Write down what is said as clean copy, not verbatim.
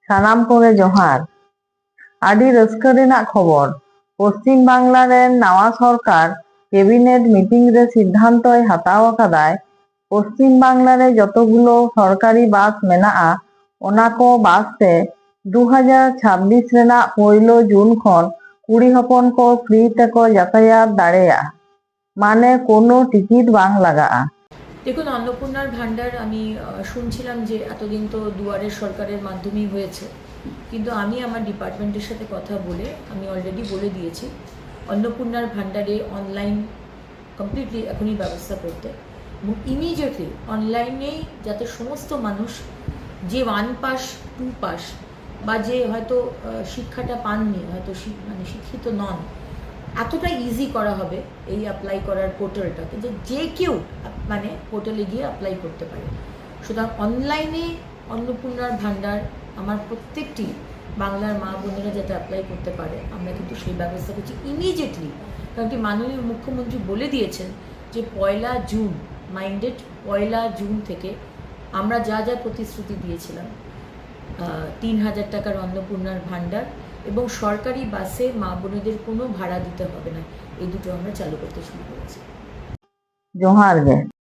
सानाम कोरे जोहार। आडी रस्का रेनाग खबर पश्चिम बांगला रेन नावा सरकार कैबिनेट मीटिंग रे सिद्धांतय हाताव आकादाय पश्चिम बांगला रे जतगुलो सरकारी बास मेनाआ ओना को बास ते 2026 रेनाग पयलो जून खन कुड़ी हपन को फ्री तेको यातायात दाड़ेया माने कोनो टिकिट बांग लागाआ। দেখুন, অন্নপূর্ণার ভাণ্ডার আমি শুনছিলাম যে এতদিন তো দুয়ারের সরকারের মাধ্যমেই হয়েছে, কিন্তু আমি আমার ডিপার্টমেন্টের সাথে কথা বলে আমি অলরেডি বলে দিয়েছি অন্নপূর্ণার ভাণ্ডারে অনলাইন কমপ্লিটলি এখনই ব্যবস্থা করতে এবং ইমিডিয়েটলি অনলাইনেই যাতে সমস্ত মানুষ যে 1 পাস 2 পাস বা যে হয়তো শিক্ষাটা পাননি, হয়তো মানে শিক্ষিত নন, এতটা ইজি করা হবে এই অ্যাপ্লাই করার পোর্টালটাকে যে কেউ মানে পোর্টালে গিয়ে অ্যাপ্লাই করতে পারে। সুতরাং অনলাইনে অন্নপূর্ণার ভাণ্ডার আমার প্রত্যেকটি বাংলার মা বোনেরা যাতে অ্যাপ্লাই করতে পারে আমরা কিন্তু সেই ব্যবস্থা করছি ইমিডিয়েটলি। কারণ কি মাননীয় মুখ্যমন্ত্রী বলে দিয়েছেন যে 1 জুন মাইন্ডেড 1 জুন থেকে আমরা যা যা প্রতিশ্রুতি দিয়েছিলাম 3000 টাকার অন্নপূর্ণার ভাণ্ডার এবং সরকারি বাসে মা বোনেদের কোনো ভাড়া দিতে হবে না, এই দুটো আমরা চালু করতে শুরু করেছি। जोहार गे।